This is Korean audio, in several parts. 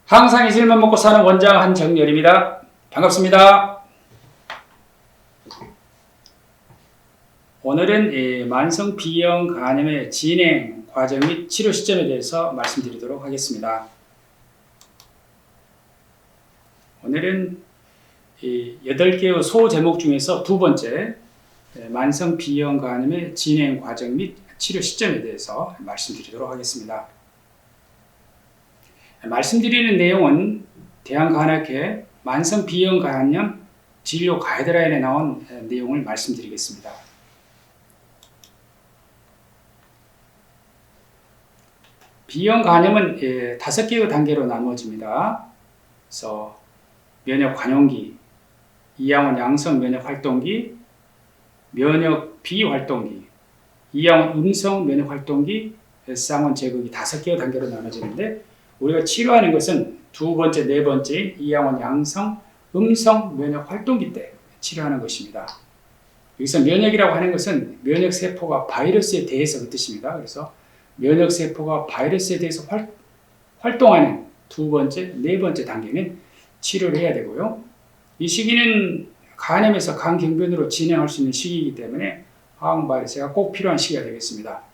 항상 이슬만 먹고 사는 원장 한정열입니다. 반갑습니다. 오늘은 만성 B형 간염의 진행 과정 및 치료 시점에 대해서 말씀드리도록 하겠습니다. 오늘은 8개의 소 제목 중에서 두 번째 만성 B형 간염의 진행 과정 및 치료 시점에 대해서 말씀드리도록 하겠습니다. 말씀드리는 내용은 대한간암회 만성 B형 간염 진료 가이드라인에 나온 내용을 말씀드리겠습니다. B형 간염은 5개의 단계로 나누어집니다. 그래서 면역 관용기, 이항원 양성 면역 활동기, 면역 비활동기, 이항원 음성 면역 활동기, S항원 제거기 5개의 단계로 나눠지는데 우리가 치료하는 것은 두 번째, 네 번째인 이항원 양성 음성 면역 활동기 때 치료하는 것입니다. 여기서 면역이라고 하는 것은 면역 세포가 바이러스에 대해서 그 뜻입니다. 그래서 면역 세포가 바이러스에 대해서 활동하는 두 번째, 네 번째 단계는 치료를 해야 되고요. 이 시기는 간염에서 간경변으로 진행할 수 있는 시기이기 때문에 항바이러스가 꼭 필요한 시기가 되겠습니다.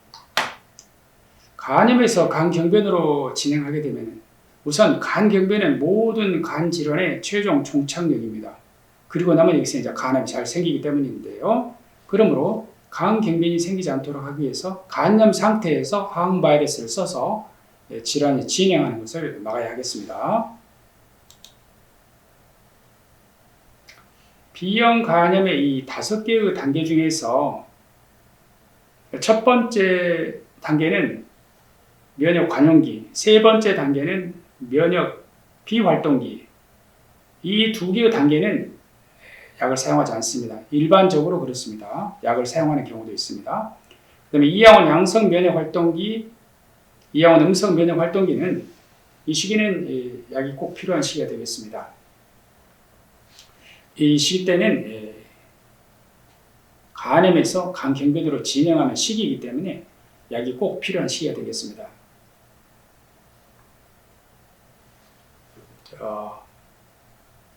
간염에서 간경변으로 진행하게 되면 우선 간경변은 모든 간 질환의 최종 종착역입니다. 그리고 나면 여기서 이제 간암이 잘 생기기 때문인데요. 그러므로 간경변이 생기지 않도록 하기 위해서 간염 상태에서 항바이러스를 써서 질환이 진행하는 것을 막아야 하겠습니다. B형 간염의 이 5개의 단계 중에서 첫 번째 단계는 면역 관용기, 세 번째 단계는 면역 비활동기. 이 두 개의 단계는 약을 사용하지 않습니다. 일반적으로 그렇습니다. 약을 사용하는 경우도 있습니다. 그 다음에 이항원 양성 면역 활동기, 이항원 음성 면역 활동기는 이 시기는 약이 꼭 필요한 시기가 되겠습니다. 이 시기 때는 간염에서 간경변으로 진행하는 시기이기 때문에 약이 꼭 필요한 시기가 되겠습니다.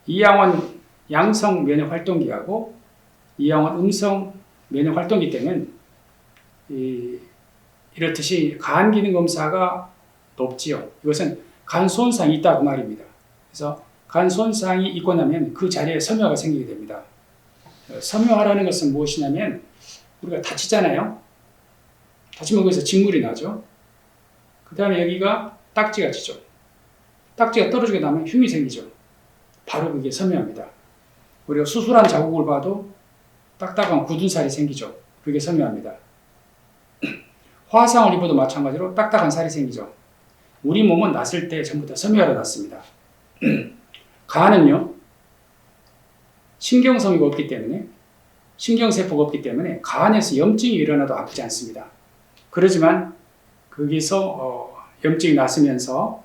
이항원 양성 면역 활동기하고 이항원 음성 면역 활동기 때는 이렇듯이 간 기능 검사가 높지요. 이것은 간 손상이 있다 그 말입니다. 그래서 간 손상이 있고 나면 그 자리에 섬유화가 생기게 됩니다. 섬유화라는 것은 무엇이냐면 우리가 다치잖아요. 다치면 거기서 직물이 나죠. 그 다음에 여기가 딱지가 지죠. 딱지가 떨어지게 나면 흉이 생기죠. 바로 그게 섬유화입니다. 우리가 수술한 자국을 봐도 딱딱한 굳은 살이 생기죠. 그게 섬유화입니다. 화상을 입어도 마찬가지로 딱딱한 살이 생기죠. 우리 몸은 났을 때 전부 다 섬유화로 났습니다. 간은요, 신경섬유가 없기 때문에, 신경세포가 없기 때문에 간에서 염증이 일어나도 아프지 않습니다. 그렇지만 거기서 염증이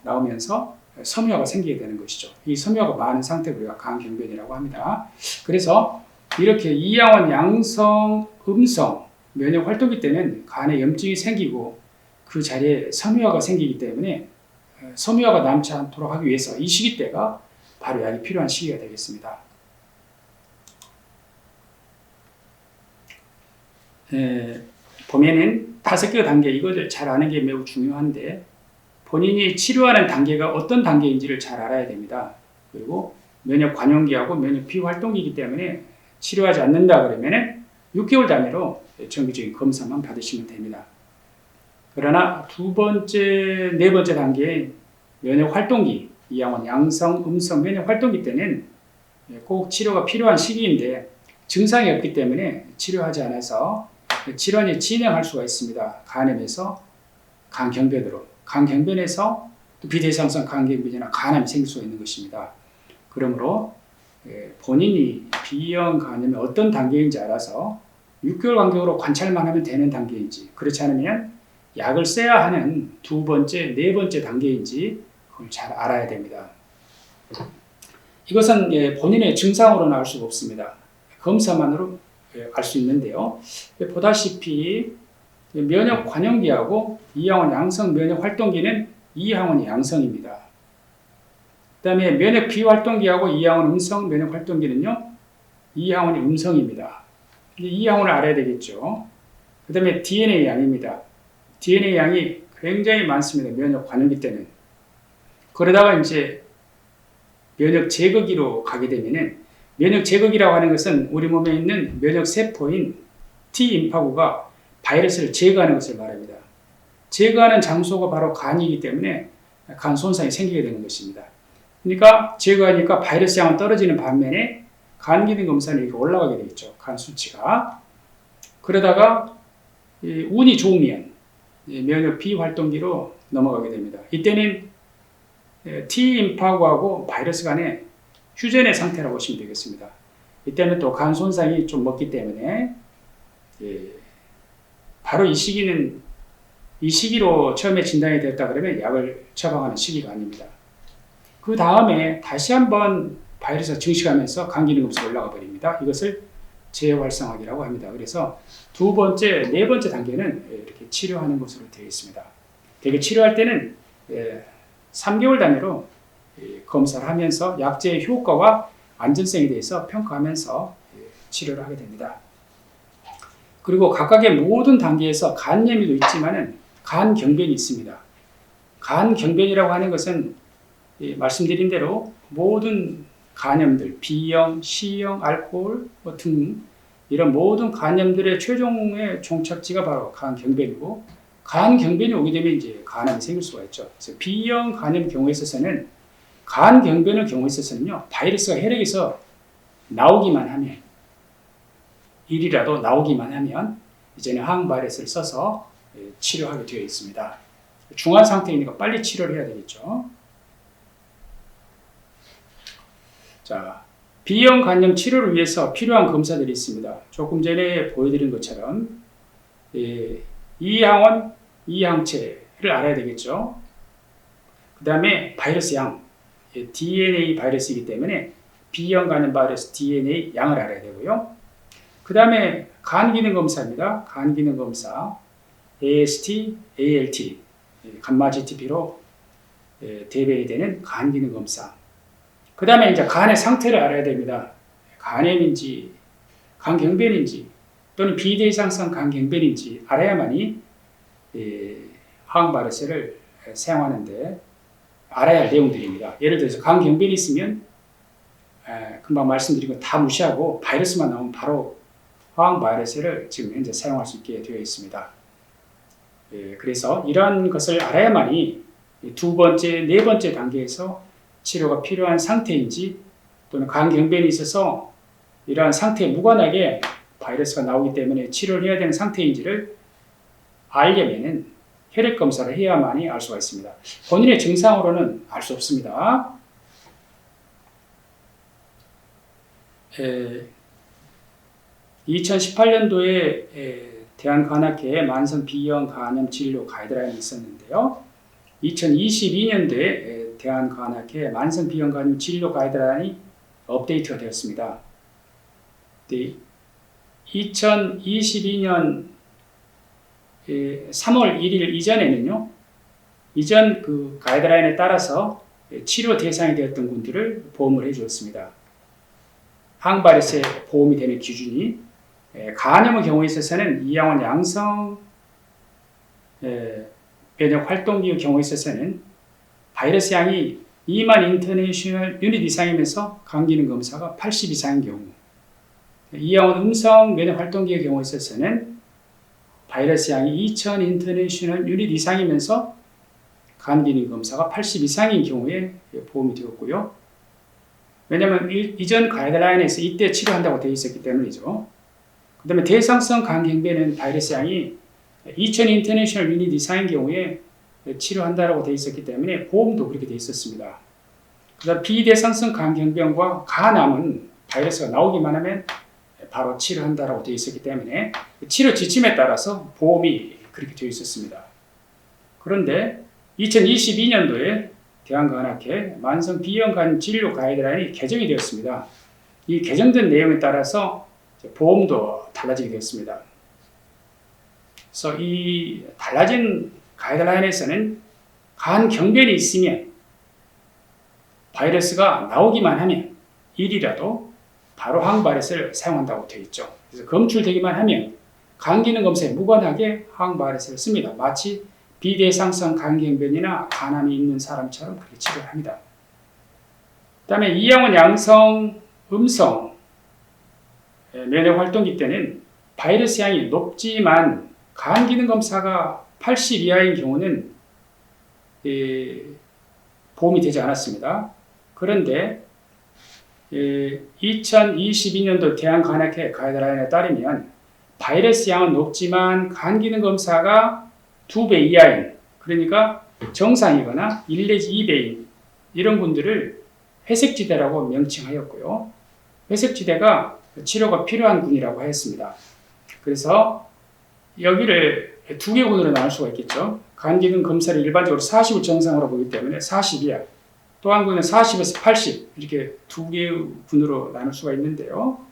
나오면서 섬유화가 생기게 되는 것이죠. 이 섬유화가 많은 상태를 우리가 간경변이라고 합니다. 그래서 이렇게 이항원 양성 음성 면역 활동기 때는 간에 염증이 생기고 그 자리에 섬유화가 생기기 때문에 섬유화가 남지 않도록 하기 위해서 이 시기 때가 바로 약이 필요한 시기가 되겠습니다. 보면은 5개 단계, 이것을 잘 아는 게 매우 중요한데 본인이 치료하는 단계가 어떤 단계인지를 잘 알아야 됩니다. 그리고 면역 관용기하고 면역 비활동기이기 때문에 치료하지 않는다 그러면 6개월 단위로 정기적인 검사만 받으시면 됩니다. 그러나 두 번째, 네 번째 단계인 면역 활동기, 이항원 양성 음성 면역 활동기 때는 꼭 치료가 필요한 시기인데 증상이 없기 때문에 치료하지 않아서 질환이 진행할 수가 있습니다. 간염에서 간경변으로, 간경변에서 또 비대상성 간경변이나 간암이 생길 수가 있는 것입니다. 그러므로 본인이 B형 간염이 어떤 단계인지 알아서 6개월 간격으로 관찰만 하면 되는 단계인지, 그렇지 않으면 약을 써야 하는 두 번째, 네 번째 단계인지 그걸 잘 알아야 됩니다. 이것은 본인의 증상으로는 알 수가 없습니다. 검사만으로 알 수 있는데요. 보다시피 면역 관용기하고 이항원 양성 면역 활동기는 이항원이 양성입니다. 그 다음에 면역 비활동기하고 이항원 음성 면역 활동기는요, 이항원이 음성입니다. 이항원을 알아야 되겠죠. 그 다음에 DNA 양입니다. DNA 양이 굉장히 많습니다. 면역 관용기 때는. 그러다가 이제 면역 제거기로 가게 되면은, 면역 제거기라고 하는 것은 우리 몸에 있는 면역 세포인 T임파구가 바이러스를 제거하는 것을 말합니다. 제거하는 장소가 바로 간이기 때문에 간 손상이 생기게 되는 것입니다. 그러니까 제거하니까 바이러스 양은 떨어지는 반면에 간 기능 검사는 이렇게 올라가게 되겠죠. 간 수치가. 그러다가 운이 좋으면 면역 비활동기로 넘어가게 됩니다. 이때는 T임파구하고 바이러스 간의 휴전의 상태라고 보시면 되겠습니다. 이때는 또 간 손상이 좀 먹기 때문에 바로 이 시기로 처음에 진단이 됐다 그러면 약을 처방하는 시기가 아닙니다. 그 다음에 다시 한번 바이러스가 증식하면서 간 기능 검사가 올라가 버립니다. 이것을 재활성화기라고 합니다. 그래서 두 번째, 네 번째 단계는 이렇게 치료하는 것으로 되어 있습니다. 대개 치료할 때는 3개월 단위로 검사를 하면서 약제의 효과와 안전성에 대해서 평가하면서 치료를 하게 됩니다. 그리고 각각의 모든 단계에서 간염도 있지만은 간경변이 있습니다. 간경변이라고 하는 것은 말씀드린 대로 모든 간염들, B형, C형, 알코올 등 이런 모든 간염들의 최종의 종착지가 바로 간경변이고, 간경변이 오게 되면 이제 간암이 생길 수가 있죠. 그래서 B형 간염 경우에 있어서는, 간경변의 경우에 있어서는요, 바이러스가 혈액에서 나오기만 하면, 일이라도 나오기만 하면 이제는 항바이러스를 써서 치료하게 되어 있습니다. 중한 상태이니까 빨리 치료를 해야 되겠죠. 자, B형 간염 치료를 위해서 필요한 검사들이 있습니다. 조금 전에 보여드린 것처럼 이항원, 이항체를 알아야 되겠죠. 그 다음에 바이러스 양, DNA 바이러스이기 때문에 B형 간염 바이러스 DNA 양을 알아야 되고요. 그 다음에 간 기능 검사입니다. 간 기능 검사, AST, ALT, 감마 GTP로 대변이 되는 간 기능 검사. 그 다음에 이제 간의 상태를 알아야 됩니다. 간염인지, 간경변인지, 또는 비대상성 간경변인지 알아야만이 항바이러스를 사용하는데 알아야 할 내용들입니다. 예를 들어서 간경변이 있으면 금방 말씀드린 거 다 무시하고 바이러스만 나오면 바로 항바이러스를 지금 현재 사용할 수 있게 되어 있습니다. 그래서 이러한 것을 알아야만이 두 번째, 네 번째 단계에서 치료가 필요한 상태인지, 또는 간경변이 있어서 이러한 상태에 무관하게 바이러스가 나오기 때문에 치료를 해야 되는 상태인지를 알려면 혈액 검사를 해야만이 알 수가 있습니다. 본인의 증상으로는 알 수 없습니다. 2018년도에 대한간학회 만성 B형 간염 진료 가이드라인이 있었는데요. 2022년도에 대한간학회 만성 B형 간염 진료 가이드라인이 업데이트가 되었습니다. 2022년 3월 1일 이전에는요, 이전 그 가이드라인에 따라서 치료 대상이 되었던 분들을 보험을 해주었습니다. 항바이러스에 보험이 되는 기준이, 간염의 경우에 있어서는 이항원 양성 면역 활동기의 경우에 있어서는 바이러스 양이 2만 인터내셔널 유닛 이상이면서 간 기능 검사가 80 이상인 경우, 이항원 음성 면역 활동기의 경우에 있어서는 바이러스 양이 2000 인터내셔널 유닛 이상이면서 간 기능 검사가 80 이상인 경우에 보험이 되었고요. 왜냐하면 이전 가이드라인에서 이때 치료한다고 되어 있었기 때문이죠. 그 다음에 대상성 간경변은 바이러스 양이 2000 인터내셔널 유닛 이상인 경우에 치료한다고 되어 있었기 때문에 보험도 그렇게 되어 있었습니다. 그 다음 비대상성 간경변과 간암은 바이러스가 나오기만 하면 바로 치료한다고 되어 있었기 때문에 치료 지침에 따라서 보험이 그렇게 되어 있었습니다. 그런데 2022년도에 대한간학회 만성 B형 간염 진료 가이드라인이 개정이 되었습니다. 이 개정된 내용에 따라서 보험도 달라지게 되었습니다. 그래서 이 달라진 가이드라인에서는 간 경변이 있으면 바이러스가 나오기만 하면 일이라도 바로 항바이러스를 사용한다고 되어 있죠. 그래서 검출되기만 하면 간기능 검사에 무관하게 항바이러스를 씁니다. 마치 비대상성 간경변이나 간암이 있는 사람처럼 그렇게 치료를 합니다. 그 다음에 이양원 양성, 음성 면역 활동기 때는 바이러스 양이 높지만 간 기능 검사가 80 이하인 경우는 보험이 되지 않았습니다. 그런데 2022년도 대한간학회 가이드라인에 따르면 바이러스 양은 높지만 간 기능 검사가 2배 이하인, 그러니까 정상이거나 1 내지 2배인 이런 분들을 회색지대라고 명칭하였고요. 회색지대가 치료가 필요한 군이라고 하였습니다. 그래서 여기를 두 개 군으로 나눌 수가 있겠죠. 간 기능 검사를 일반적으로 40을 정상으로 보기 때문에 40 이하, 또 한 군은 40에서 80 이렇게 두 개의 군으로 나눌 수가 있는데요.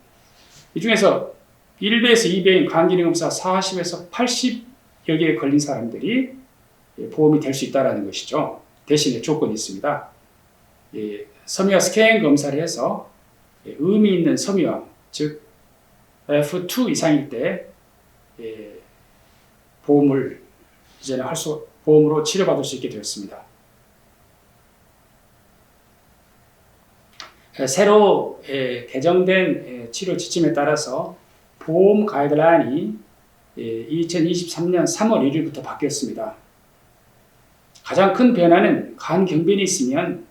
이 중에서 1배에서 2배인 간 기능 검사 40에서 80 여기에 걸린 사람들이 보험이 될 수 있다는 것이죠. 대신에 조건이 있습니다. 섬유화 스캔 검사를 해서 의미 있는 섬유화, 즉 F2 이상일 때 보험을 이제는 보험으로 치료받을 수 있게 되었습니다. 새로 개정된 치료 지침에 따라서 보험 가이드라인이 2023년 3월 1일부터 바뀌었습니다. 가장 큰 변화는 간 경변이 있으면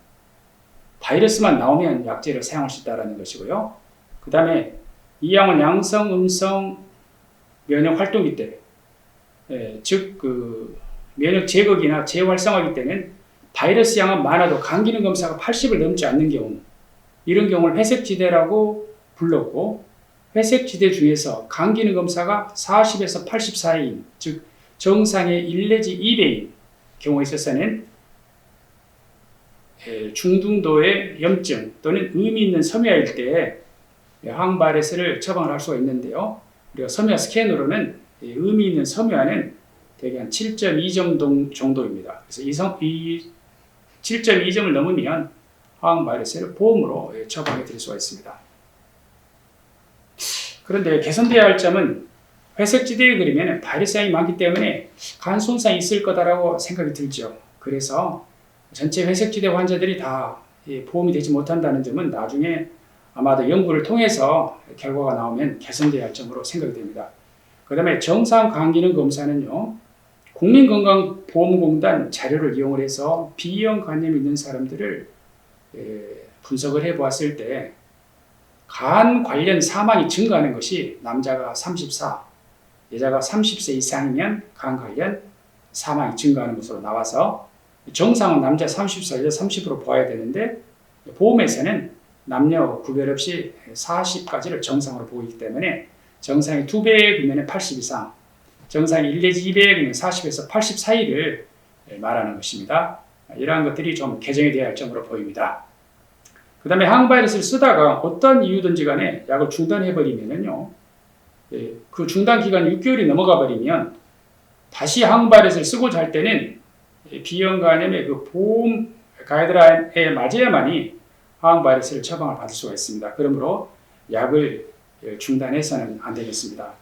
바이러스만 나오면 약제를 사용할 수 있다는 것이고요. 그 다음에 이양원 양성, 음성 면역 활동기 때, 즉 면역 제거기나 재활성화기 때는 바이러스 양은 많아도 간 기능 검사가 80을 넘지 않는 경우, 이런 경우를 회색지대라고 불렀고, 회색지대 중에서 간 기능 검사가 40에서 80 사이인, 즉 정상의 1 내지 2배인 경우에 있어서는 중등도의 염증 또는 의미 있는 섬유화일 때 항바이러스를 처방을 할 수가 있는데요. 우리가 섬유화 스캔으로는 의미 있는 섬유화는 대개 한 7.2점 정도입니다. 그래서 이 7.2점을 넘으면 항바이러스를 보험으로 처방해 드릴 수가 있습니다. 그런데 개선되어야 할 점은 회색지대에 그리면 바이러스 양이 많기 때문에 간 손상이 있을 거다라고 생각이 들죠. 그래서 전체 회색지대 환자들이 다 보험이 되지 못한다는 점은 나중에 아마도 연구를 통해서 결과가 나오면 개선되어야 할 점으로 생각이 됩니다. 그 다음에 정상 간 기능 검사는요, 국민건강보험공단 자료를 이용을 해서 B형 간염이 있는 사람들을 분석을 해보았을 때 간 관련 사망이 증가하는 것이 남자가 34, 여자가 30세 이상이면 간 관련 사망이 증가하는 것으로 나와서 정상은 남자 30세, 여자 30으로 보아야 되는데 보험에서는 남녀 구별 없이 40까지를 정상으로 보기 때문에 정상이 2배에 비면 80 이상, 정상이 1 내지 2배에 비면 40에서 80 사이를 말하는 것입니다. 이러한 것들이 좀 개정이 되어야 할 점으로 보입니다. 그 다음에 항바이러스를 쓰다가 어떤 이유든지 간에 약을 중단해버리면요, 그 중단 기간 6개월이 넘어가 버리면 다시 항바이러스를 쓰고자 할 때는 B형 간염의 그 보험 가이드라인에 맞아야만이 항바이러스를 처방을 받을 수가 있습니다. 그러므로 약을 중단해서는 안 되겠습니다.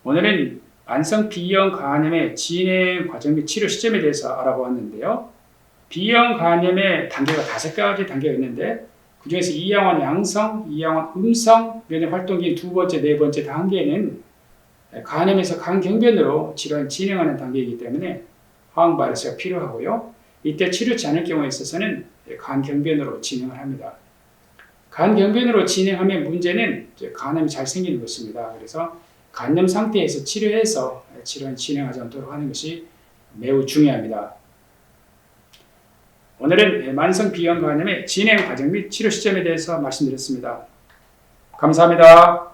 오늘은 만성 B형 간염의 진행 과정 및 치료 시점에 대해서 알아보았는데요. B형 간염의 단계가 5가지 단계가 있는데 그 중에서 이양원 양성, 이양원 음성 면역 활동기 두 번째, 네 번째 단계는 간염에서 간경변으로 질환이 진행하는 단계이기 때문에 항바이러스가 필요하고요. 이때 치료치 않을 경우에 있어서는 간경변으로 진행을 합니다. 간경변으로 진행하면 문제는 간염이 잘 생기는 것입니다. 그래서 간염 상태에서 치료해서 질환이 진행하지 않도록 하는 것이 매우 중요합니다. 오늘은 만성 B형 간염의 진행 과정 및 치료 시점에 대해서 말씀드렸습니다. 감사합니다.